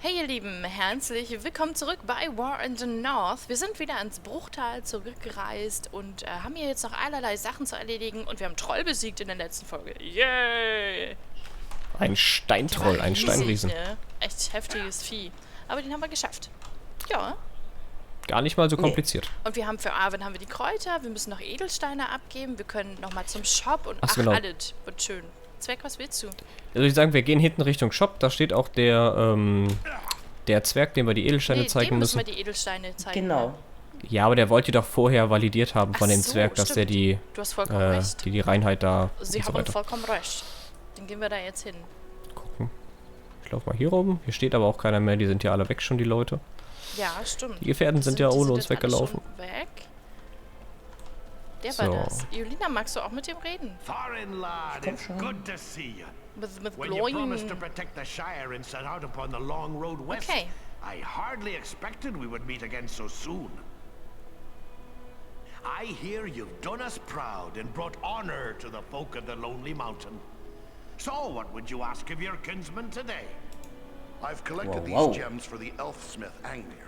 Hey ihr Lieben, herzlich willkommen zurück bei War in the North. Wir sind wieder ins Bruchtal zurückgereist und haben hier jetzt noch allerlei Sachen zu erledigen und wir haben Troll besiegt in der letzten Folge. Yay! Ein Steintroll, ein Steinriesen. Ne? Echt heftiges Vieh. Aber den haben wir geschafft. Ja. Gar nicht mal so kompliziert. Und wir haben für Arwen haben wir die Kräuter, wir müssen noch Edelsteine abgeben, wir können nochmal zum Shop und genau. Alles wird schön. Zwerg, was willst du? Also ich sagen, wir gehen hinten Richtung Shop, da steht auch der Zwerg, dem wir die Edelsteine zeigen müssen. Dem müssen wir die Edelsteine zeigen. Genau. Ja, aber der wollte die doch vorher validiert haben von dem Zwerg, dass der Du hast vollkommen recht. die Reinheit da Sie und so haben weiter. vollkommen recht. Dann gehen wir da jetzt hin. Gucken. Ich laufe mal hier rum. Hier steht aber auch keiner mehr, die sind ja alle weg schon, die Leute. Ja, stimmt. Die Gefährten sind ja ohne uns weggelaufen. Weg. Der So. war das. Jolina, magst du auch mit dem reden? Foreign lad, it's good to see you. Mit When you promised to protect the Shire and set out upon the long road west, Okay. I hardly expected we would meet again so soon. I hear you've done us proud and brought honor to the folk of the Lonely Mountain. So, what would you ask of your kinsman today? I've collected Whoa. these gems for the elfsmith Angnir.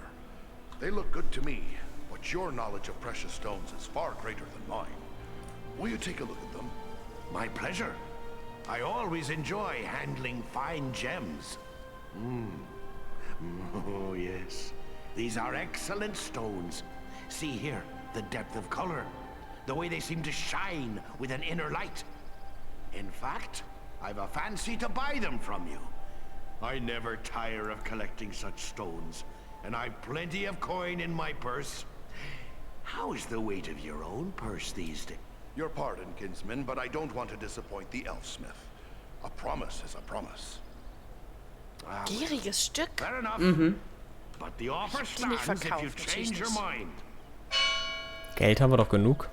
They look good to me, but your knowledge of precious stones is far greater than mine. Will you take a look at them? My pleasure. I always enjoy handling fine gems. Oh, yes. These are excellent stones. See here, the depth of color. The way they seem to shine with an inner light. In fact, I've a fancy to buy them from you. I never tire of collecting such stones, and I've plenty of coin in my purse. How is the weight of your own purse these days? Your pardon, kinsman, but I don't want to disappoint the elfsmith. A promise is a promise. Gieriges Stück. Fair enough. But the offer Die nicht stands if you verkauft, change your natürlich mind. Geld haben wir doch genug.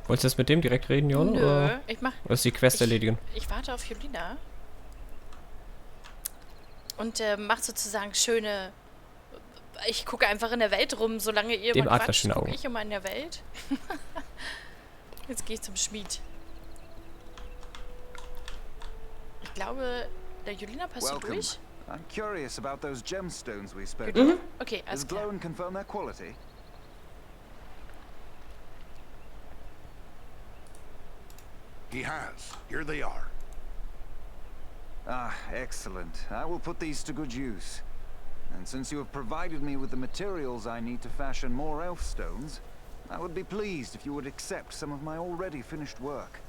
Wolltest du jetzt mit dem direkt reden, Jon? Nö, Oder ich mach... ist die Quest erledigen? Ich warte auf Jolina. Und mach sozusagen schöne... Ich gucke einfach in der Welt rum, solange ihr Dem immer Adler quatscht, schöne gucke Augen. ich immer in der Welt. Jetzt gehe ich zum Schmied. Ich glaube, der Jolina passt hier Welcome. durch. I'm curious about those gemstones we spoke Jolina? of. Okay, Does alles klar. Glow and confirm their quality? He has. Here they are. Ah, excellent. I will put these to good use. And since you have provided me with the materials I need to fashion more elf stones, I would be pleased if you would accept some of my already finished work.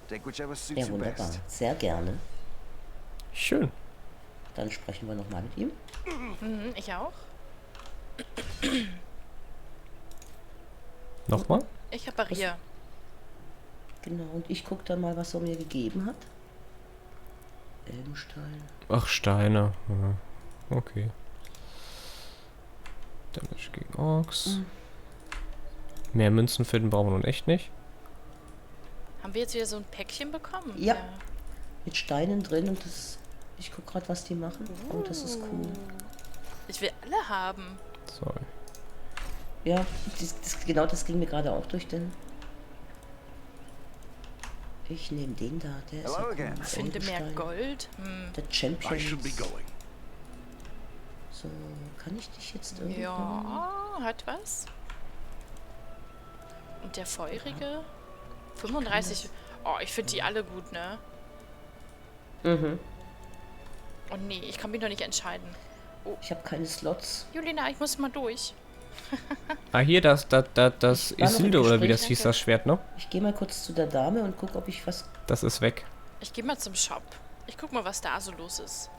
Take whichever suits Ja, you wunderbar. best. Sehr gerne. Schön. Dann sprechen wir nochmal mit ihm. Mhm, ich auch. Nochmal? Ich repariere. Genau, und ich gucke dann mal, was er mir gegeben hat. Elbenstein. Ach, Steine. Ja. Okay. Damage gegen Orks. Mehr Münzen finden brauchen wir nun echt nicht. Haben wir jetzt wieder so ein Päckchen bekommen? Ja. Mit Steinen drin und das... Ich gucke gerade, was die machen. Oh, das ist cool. Ich will alle haben. So. Ja, genau das ging mir gerade auch durch den... Ich nehme den da, der ist Hello ja again. cool. Finde mehr Elbenstein. Gold. Der I Champion. should be going. So, kann ich dich jetzt irgendwie... Ja, hat was. Und der feurige? 35. Oh, ich finde die alle gut, ne? Mhm. Oh nee, ich kann mich noch nicht entscheiden. Ich habe keine Slots. Jolina, ich muss mal durch. Ah, hier, das war noch Isilde, im oder wie Gespräch, das hieß, das Schwert, ne? Ich gehe mal kurz zu der Dame und gucke, ob ich was... Das ist weg. Ich gehe mal zum Shop. Ich guck mal, was da so los ist.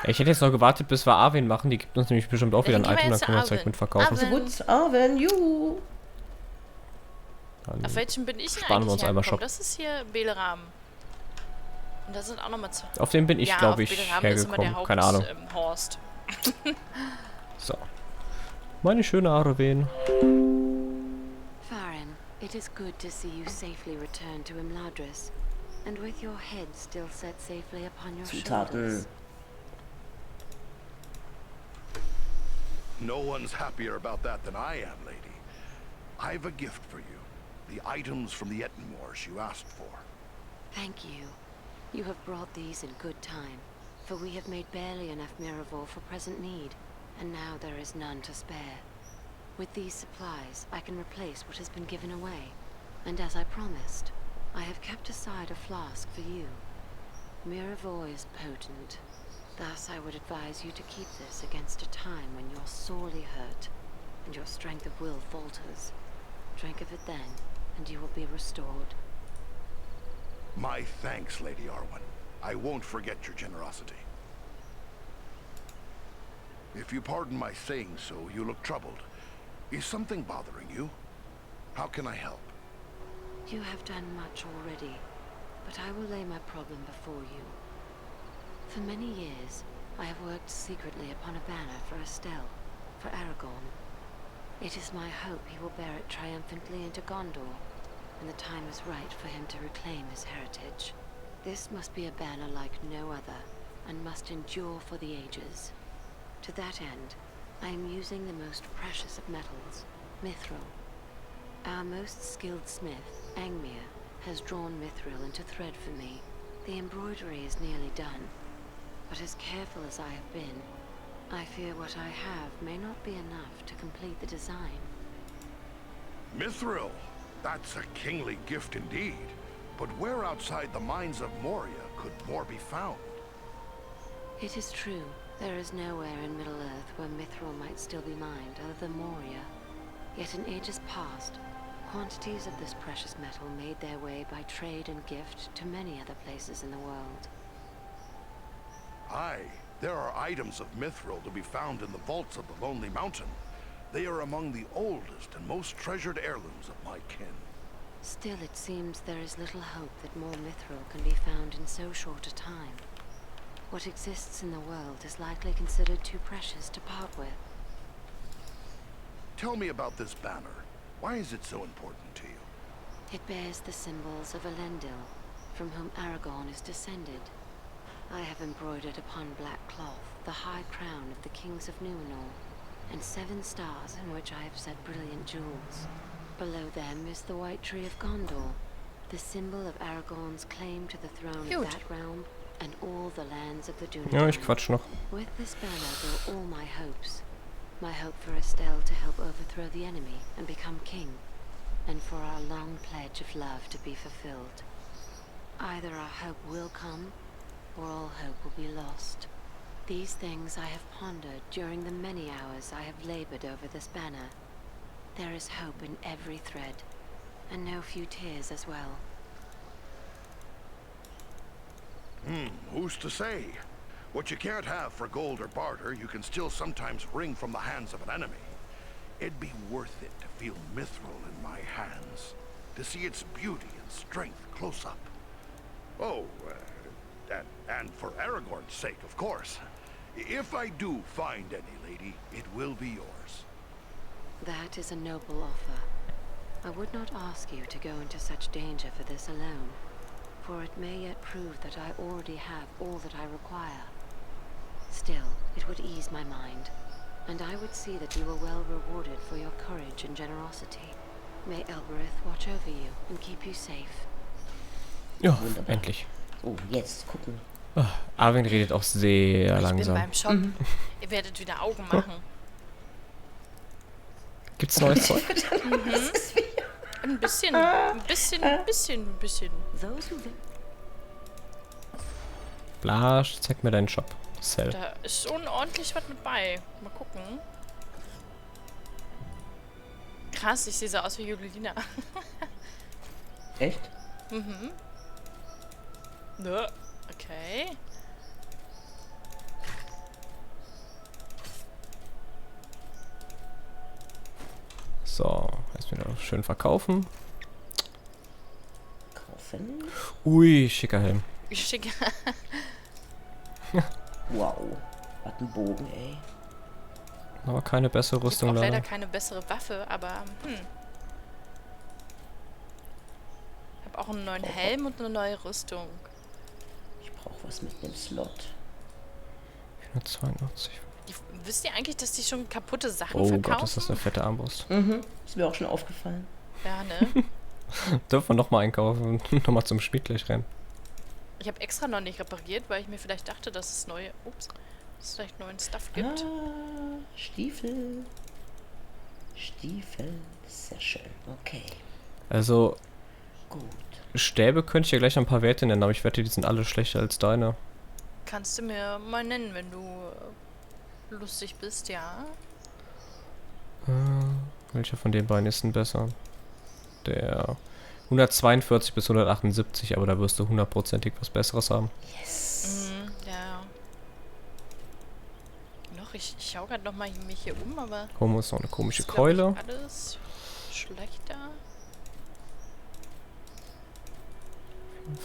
Ich hätte jetzt noch gewartet, bis wir Arwen machen. Die gibt uns nämlich bestimmt auch wieder ein Dann gehen wir Item, dann jetzt können wir zu Zeug Arwen. mit verkaufen. Arwen. Gut, Arwen, juhu! Dann Auf welchem bin ich denn sparen wir uns eigentlich einmal hergekommen? Shop. Das ist hier Beleram. Und da sind auch nochmal zwei. Auf den bin ich, Ja, glaube auf ich, Beleram ist immer der hergekommen. Keine Ahnung. Horst. So. Meine schöne Arwen. Farron, it is good to see you safely return to Imladris, and with your head still set safely upon your shoulders. Zutaten. No one's happier about that than I am, lady. I've a gift for you. The items from the Ettenmoors you asked for. Thank you. You have brought these in good time, for we have made barely enough Miravor for present need, and now there is none to spare. With these supplies, I can replace what has been given away, and as I promised, I have kept aside a flask for you. Miravor is potent. Thus, I would advise you to keep this against a time when you're sorely hurt, and your strength of will falters. Drink of it then, and you will be restored. My thanks, Lady Arwen. I won't forget your generosity. If you pardon my saying so, you look troubled. Is something bothering you? How can I help? You have done much already, but I will lay my problem before you. For many years, I have worked secretly upon a banner for Estelle, for Aragorn. It is my hope he will bear it triumphantly into Gondor, when the time is right for him to reclaim his heritage. This must be a banner like no other, and must endure for the ages. To that end, I am using the most precious of metals, mithril. Our most skilled smith, Angmir, has drawn mithril into thread for me. The embroidery is nearly done, but as careful as I have been, I fear what I have may not be enough to complete the design. Mithril! That's a kingly gift indeed. But where outside the mines of Moria could more be found? It is true. There is nowhere in Middle-earth where mithril might still be mined other than Moria. Yet in ages past, quantities of this precious metal made their way by trade and gift to many other places in the world. Aye, there are items of mithril to be found in the vaults of the Lonely Mountain. They are among the oldest and most treasured heirlooms of my kin. Still, it seems there is little hope that more mithril can be found in so short a time. What exists in the world is likely considered too precious to part with. Tell me about this banner. Why is it so important to you? It bears the symbols of Elendil, from whom Aragorn is descended. I have embroidered upon black cloth the high crown of the kings of Numenor, and 7 stars in which I have set brilliant jewels. Below them is the White Tree of Gondor, the symbol of Aragorn's claim to the throne Gut. of that realm and all the lands of the Ja, ich Dunedain. quatsch noch. With this banner go all my hopes. My hope for Estelle to help overthrow the enemy and become king, and for our long pledge of love to be fulfilled. Either our hope will come, or all hope will be lost. These things I have pondered during the many hours I have labored over this banner. There is hope in every thread, and no few tears as well. Who's to say? What you can't have for gold or barter, you can still sometimes wring from the hands of an enemy. It'd be worth it to feel mithril in my hands, to see its beauty and strength close up. Oh, and for Aragorn's sake, of course. If I do find any, lady, it will be yours. That is a noble offer. I would not ask you to go into such danger for this alone, for it may yet prove that I already have all that I require. Still, it would ease my mind, and I would see that you were well rewarded for your courage and generosity. May Elbereth watch over you and keep you safe. Ja, Wunderbar. endlich. Oh, jetzt gucken. Arwen redet auch sehr Ich bin langsam. beim Shop. Ihr werdet wieder Augen machen. Gibt's neues Zeug? Ein bisschen, ein bisschen, ein bisschen, ein bisschen. Those who Blasch, zeig mir deinen Shop. Sell. Da ist schon ordentlich was mit bei. Mal gucken. Krass, ich sehe so aus wie Jolina. Echt? Nö. Okay. So, erst wieder schön verkaufen. Kaufen. Ui, schicker Helm. Ich schicke. Wow. Was ein Bogen, ey. Aber keine bessere Ich Rüstung brauche leider leider. keine bessere Waffe, aber Ich habe auch einen neuen Helm und eine neue Rüstung. Ich brauche was mit einem Slot. 482. Wisst ihr eigentlich, dass die schon kaputte Sachen Oh verkaufen? Gott, ist das eine fette Armbrust. Ist mir auch schon aufgefallen. Ja, ne? Dürfen wir nochmal einkaufen und nochmal zum Spiel gleich rennen. Ich habe extra noch nicht repariert, weil ich mir vielleicht dachte, dass es neue... Ups. Dass es vielleicht neuen Stuff gibt. Ah, Stiefel. Stiefel. Sehr schön. Okay. Also, Gut. Stäbe könnte ich ja gleich noch ein paar Werte nennen, aber ich wette, die sind alle schlechter als deine. Kannst du mir mal nennen, wenn du lustig bist, ja? Welcher von den beiden ist denn besser? Der 142 bis 178, aber da wirst du hundertprozentig was Besseres haben. Yes. Ja. Noch, ich schaue gerade noch mal mich hier um, aber... Homo ist noch eine komische ist, glaub ich, Keule. alles schlechter.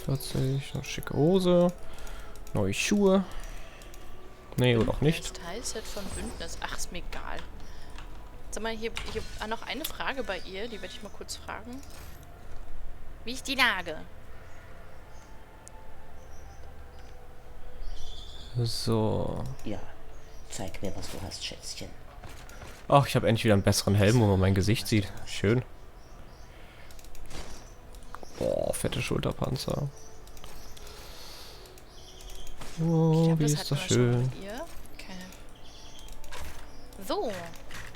44, eine schicke Hose. Neue Schuhe. Nee, oder auch nicht. Das Teilset von Bündnis. Ach, ist mir egal. Sag mal, hier noch eine Frage bei ihr, die werde ich mal kurz fragen. Wie ist die Lage? So. Ja. Zeig mir, was du hast, Schätzchen. Ach, ich habe endlich wieder einen besseren Helm, wo man mein Gesicht sieht. Schön. Boah, fette Schulterpanzer. Oh, Ich glaub, wie das ist hatten das wir schon schön. mit ihr. Okay. So.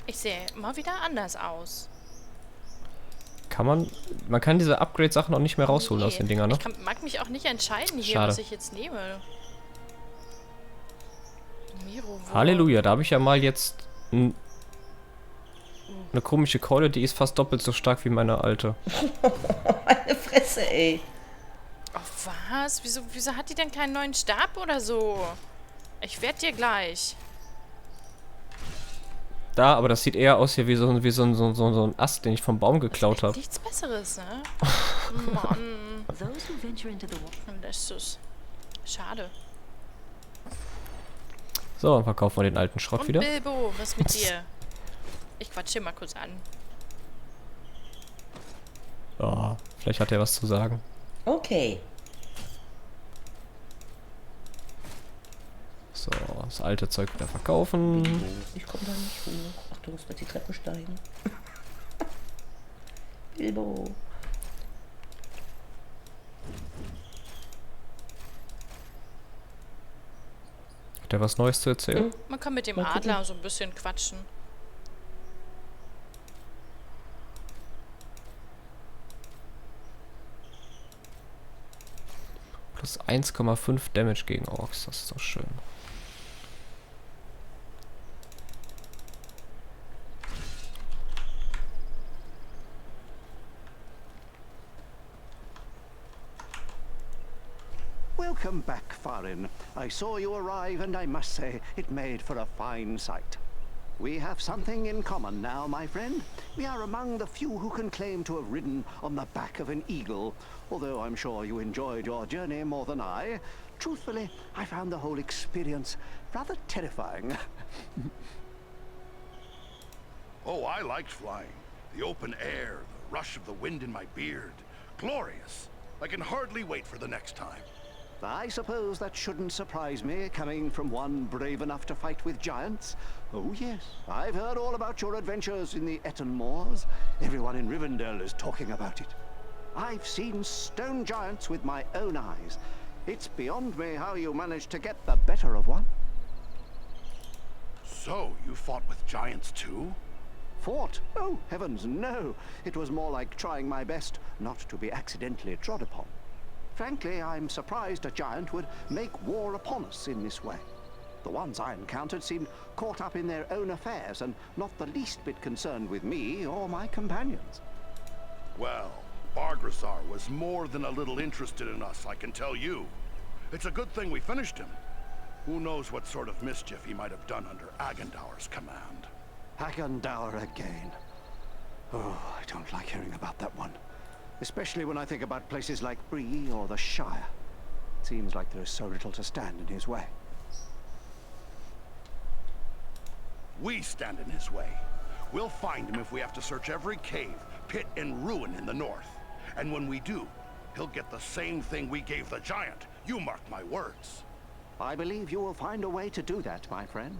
Ich sehe mal wieder anders aus. Man kann diese Upgrade-Sachen auch nicht mehr rausholen aus den Dingern, ne? Ich mag mich auch nicht entscheiden hier, Schade. was ich jetzt nehme. Miro, Halleluja, da habe ich ja mal jetzt eine komische Keule, die ist fast doppelt so stark wie meine alte. Meine Fresse, ey. Oh, was? Wieso hat die denn keinen neuen Stab oder so? Ich werd dir gleich. Da, aber das sieht eher aus hier wie so ein Ast, den ich vom Baum geklaut habe. Nichts Besseres, ne? Mann. Those who venture into the Dann lässt du's. Schade. So, dann verkaufen wir den alten Schrott Und wieder. Bilbo, was mit dir? Ich quatsche hier mal kurz an. Oh, vielleicht hat er was zu sagen. Okay. So, das alte Zeug wieder verkaufen. Ich komme da nicht hoch. Achtung, es wird die Treppe steigen. Bilbo. Hat er was Neues zu erzählen? Man kann mit dem Mal gucken. Adler so ein bisschen quatschen. Plus 1,5 Damage gegen Orks, das ist doch schön. Welcome back, Farin. I saw you arrive, and I must say, it made for a fine sight. We have something in common now, my friend. We are among the few who can claim to have ridden on the back of an eagle, although I'm sure you enjoyed your journey more than I. Truthfully, I found the whole experience rather terrifying. Oh, I liked flying. The open air, the rush of the wind in my beard. Glorious. I can hardly wait for the next time. I suppose that shouldn't surprise me, coming from one brave enough to fight with giants. Oh yes, I've heard all about your adventures in the Eton Moors. Everyone in Rivendell is talking about it. I've seen stone giants with my own eyes. It's beyond me how you managed to get the better of one. So, you fought with giants too? Fought? Oh, heavens, no. It was more like trying my best not to be accidentally trod upon. Frankly, I'm surprised a giant would make war upon us in this way. The ones I encountered seemed caught up in their own affairs and not the least bit concerned with me or my companions. Well, Bargrazar was more than a little interested in us, I can tell you. It's a good thing we finished him. Who knows what sort of mischief he might have done under Agendaur's command. Agendaur again. Oh, I don't like hearing about that one. Especially when I think about places like Bree or the Shire. It seems like there is so little to stand in his way. We stand in his way. We'll find him if we have to search every cave, pit, and ruin in the north. And when we do, he'll get the same thing we gave the giant. You mark my words. I believe you will find a way to do that, my friend.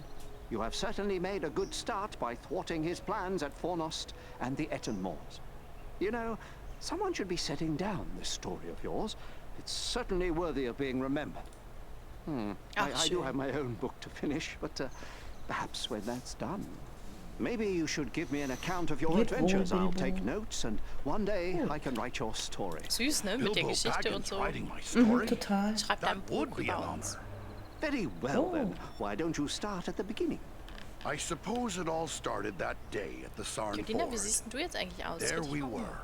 You have certainly made a good start by thwarting his plans at Fornost and the Eton Moors. You know, someone should be setting down this story of yours. It's certainly worthy of being remembered. I do have my own book to finish, but perhaps when that's done, maybe you should give me an account of your adventures. I'll take notes, and one day I can write your story. Süß, ne? Mit der Geschichte und so. Total. Schreibt ein Buch über uns. Very well, then. Why don't you start at the beginning? I suppose it all started that day at the Sarn Jolina, wie Ford. siehst denn du jetzt eigentlich aus? There we Richtig were.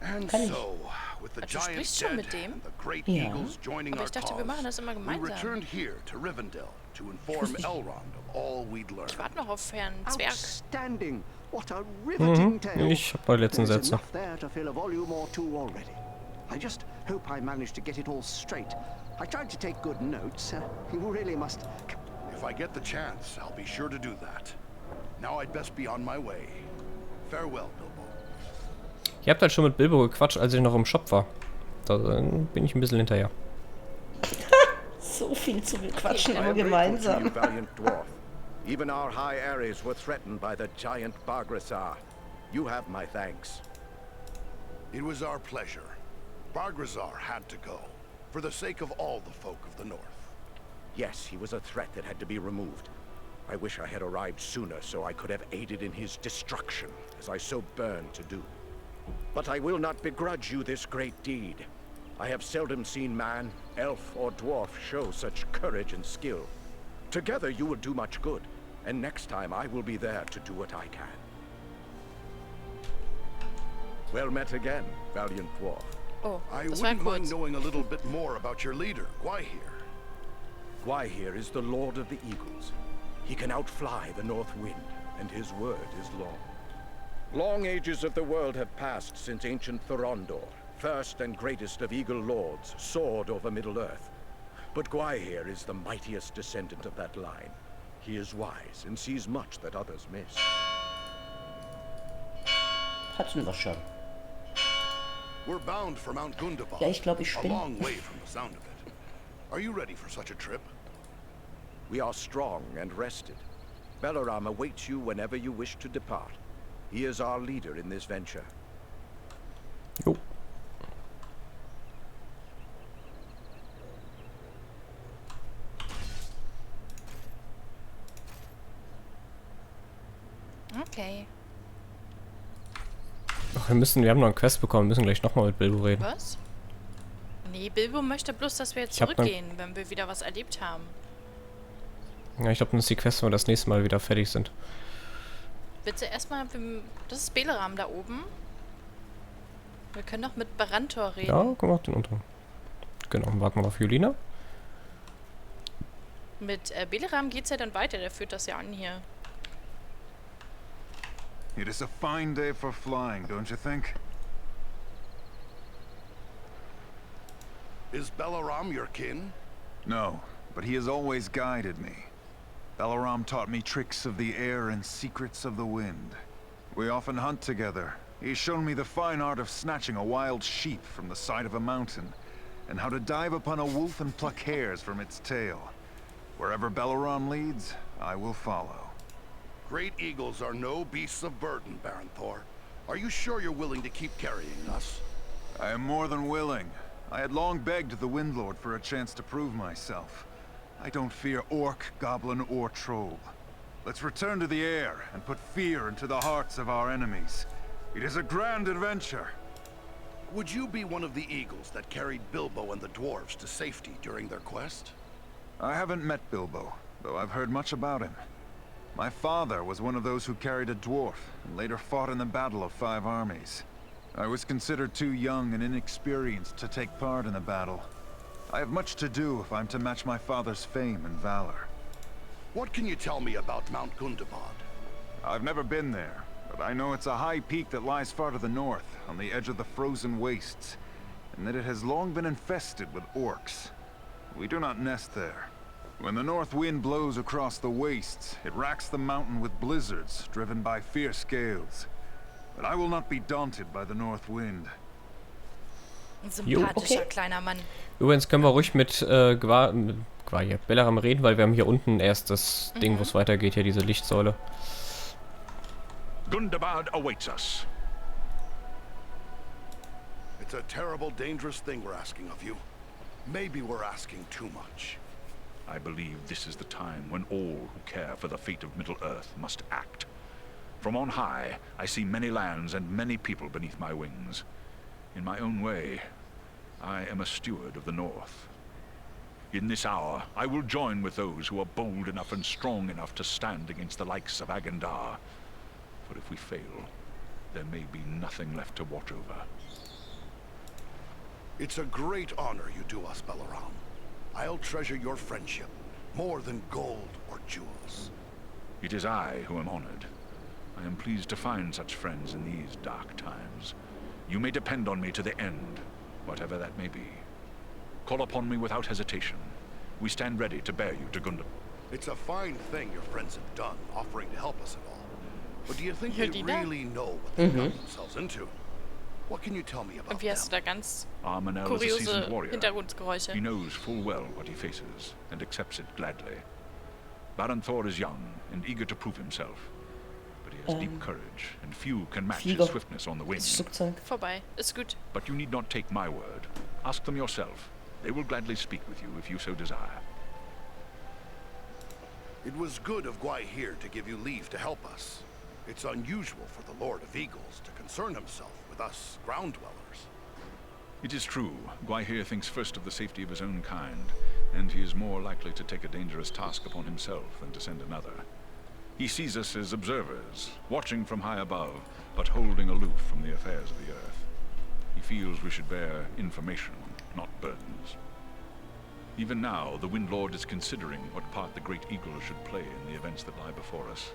And Kann ich. so, with the Du giant sprichst schon dead mit dem? and the great Ja. eagles joining Aber our ich dachte, wir machen das immer cause, we gemeinsam. returned here to Rivendell to inform Elrond of all we'd learned. Ich warte noch auf Herrn Zwerg. Outstanding! What a riveting tale! Ich hab meine letzten There's Sätze. enough there to fill a volume or two already. I just hope I managed to get it all straight. I tried to take good notes. You really must... If I get the chance, I'll be sure to do that. Now I'd best be on my way. Farewell, Bilbo. Ihr habt halt schon mit Bilbo gequatscht, als ich noch im Shop war. Da bin ich ein bisschen hinterher. So viel zu quatschen, I immer am grateful to you, gemeinsam. valiant dwarf. Even our high areas were threatened by the giant Bargrasar. You have my thanks. It was our pleasure. Bargrazar had to go, for the sake of all the folk of the north. Yes, he was a threat that had to be removed. I wish I had arrived sooner so I could have aided in his destruction, as I so burned to do. But I will not begrudge you this great deed. I have seldom seen man, elf, or dwarf show such courage and skill. Together you will do much good, and next time I will be there to do what I can. Well met again, valiant dwarf. Oh, I das war wouldn't mind kurz. knowing a little bit more about your leader, Gwaihir. Gwaihir is the Lord of the Eagles. He can outfly the north wind, and his word is long. Long ages of the world have passed since ancient Thorondor, first and greatest of Eagle Lords, soared over Middle-earth. But Gwaihir is the mightiest descendant of that line. He is wise and sees much that others miss. Hatten wir schon. We're bound for Mount Gundabad, Ja, ich glaube, ich a bin. long way from the sound of it. Are you ready for such a trip? We are strong and rested. Balaram awaits you whenever you wish to depart. He is our leader in this venture. Jo. Okay. Ach, wir haben noch einen Quest bekommen, wir müssen gleich nochmal mit Bilbo reden. Was? Nee, Bilbo möchte bloß, dass wir jetzt Ich hab zurückgehen, wenn wir wieder was erlebt haben. Ja, ich glaube, dann ist die Quest, wenn wir das nächste Mal wieder fertig sind. Willst du erstmal... Das ist Beleram da oben. Wir können doch mit Barantor reden. Ja, komm auf den unteren. Genau, warten wir auf Jolina. Mit Beleram geht's ja dann weiter, der führt das ja an hier. It is a fine day for flying, don't you think? Is Balaram your kin? No, but he has always guided me. Balaram taught me tricks of the air and secrets of the wind. We often hunt together. He's shown me the fine art of snatching a wild sheep from the side of a mountain, and how to dive upon a wolf and pluck hairs from its tail. Wherever Balaram leads, I will follow. Great eagles are no beasts of burden, Baron Thor. Are you sure you're willing to keep carrying us? I am more than willing. I had long begged the Windlord for a chance to prove myself. I don't fear orc, goblin, or troll. Let's return to the air and put fear into the hearts of our enemies. It is a grand adventure. Would you be one of the eagles that carried Bilbo and the dwarves to safety during their quest? I haven't met Bilbo, though I've heard much about him. My father was one of those who carried a dwarf, and later fought in the Battle of 5 Armies. I was considered too young and inexperienced to take part in the battle. I have much to do if I'm to match my father's fame and valor. What can you tell me about Mount Gundabad? I've never been there, but I know it's a high peak that lies far to the north, on the edge of the frozen wastes, and that it has long been infested with orcs. We do not nest there. When the north wind blows across the wastes, it racks the mountain with blizzards, driven by fierce gales. But I will not be daunted by the north wind. Ein sympathischer okay. kleiner Mann. Übrigens können wir ruhig mit Balaram reden, weil wir haben hier unten erst das Ding, wo es weitergeht, hier diese Lichtsäule. Gundabad awaits us. It's a terrible, dangerous thing we're asking of you. Maybe we're asking too much. I believe this is the time when all who care for the fate of Middle-earth must act. From on high, I see many lands and many people beneath my wings. In my own way, I am a steward of the North. In this hour, I will join with those who are bold enough and strong enough to stand against the likes of Agandar. For if we fail, there may be nothing left to watch over. It's a great honor you do us, Balaram. I'll treasure your friendship more than gold or jewels. It is I who am honored. I am pleased to find such friends in these dark times. You may depend on me to the end, whatever that may be. Call upon me without hesitation. We stand ready to bear you to Gundam. It's a fine thing your friends have done, offering to help us at all. But do you think they really know what they've gotten themselves into? What can you tell me about Und wie hast du them? da ganz Armanel is a kuriose seasoned warrior. Hintergrundgeräusche? He knows full well what he faces, and accepts it gladly. Baron Thor is young, and eager to prove himself. But he has deep courage, and few can match his swiftness on the wing. Vorbei. Ist gut. But you need not take my word. Ask them yourself. They will gladly speak with you if you so desire. It was good of Gwahir to give you leave to help us. It's unusual for the Lord of Eagles to concern himself with us ground dwellers. It is true, Gwahir thinks first of the safety of his own kind, and he is more likely to take a dangerous task upon himself than to send another. He sees us as observers, watching from high above, but holding aloof from the affairs of the earth. He feels we should bear information, not burdens. Even now, the Wind Lord is considering what part the Great Eagle should play in the events that lie before us,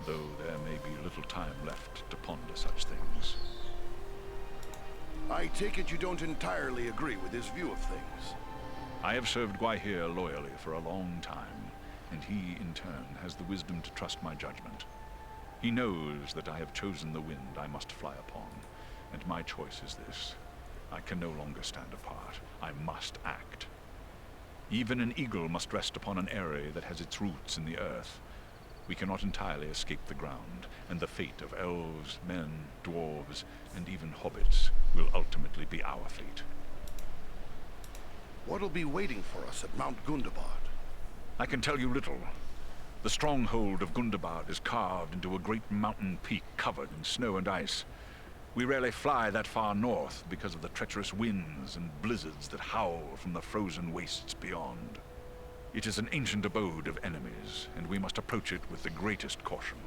though there may be little time left to ponder such things. I take it you don't entirely agree with his view of things. I have served Gwahir loyally for a long time, and he, in turn, has the wisdom to trust my judgment. He knows that I have chosen the wind I must fly upon, and my choice is this. I can no longer stand apart. I must act. Even an eagle must rest upon an eyrie that has its roots in the earth. We cannot entirely escape the ground, and the fate of elves, men, dwarves, and even hobbits will ultimately be our fate. What'll be waiting for us at Mount Gundabad? I can tell you little. The stronghold of Gundabad is carved into a great mountain peak covered in snow and ice. We rarely fly that far north because of the treacherous winds and blizzards that howl from the frozen wastes beyond. It is an ancient abode of enemies, and we must approach it with the greatest caution.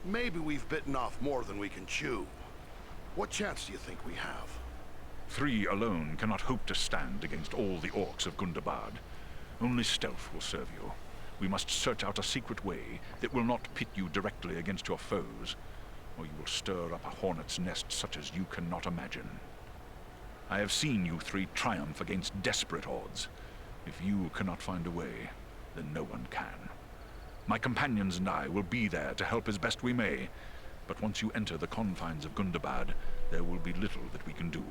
Maybe we've bitten off more than we can chew. What chance do you think we have? 3 alone cannot hope to stand against all the orcs of Gundabad. Only stealth will serve you. We must search out a secret way that will not pit you directly against your foes, or you will stir up a hornet's nest such as you cannot imagine. I have seen you 3 triumph against desperate odds. If you cannot find a way, then no one can. My companions and I will be there to help as best we may, but once you enter the confines of Gundabad, there will be little that we can do.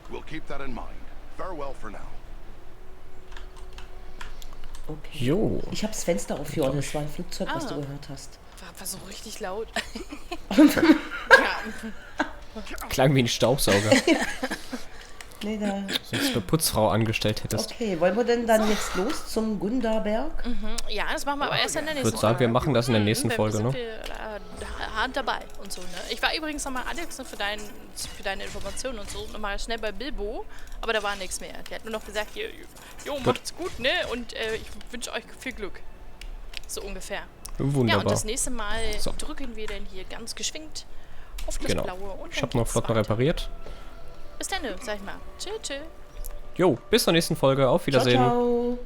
We'll keep that in mind. Farewell for now. Okay. Jo. Ich habe das Fenster auf, Jorle. Das war ein Flugzeug, was du gehört hast. War so richtig laut. Klang wie ein Staubsauger. Nee, da. Sonst eine Putzfrau angestellt hättest. Okay, wollen wir denn dann jetzt los zum Gundarberg? Ja, das machen wir aber erst in der Ich nächsten würde sagen, wir machen das in der nächsten Folge, sind ne? wir hart dabei und so, ne? Ich war übrigens nochmal, Alex, für deine Informationen und so, nochmal schnell bei Bilbo, aber da war nichts mehr. Der hat nur noch gesagt, jo, macht's gut, ne? Und ich wünsche euch viel Glück. So ungefähr. Wunderbar. Ja, und das nächste Mal drücken wir dann hier ganz geschwingt auf das Blaue. Und ich habe noch flott repariert. Bis dann, sag ich mal. Tschö, tschö. Jo, bis zur nächsten Folge. Auf Wiedersehen. Ciao, ciao.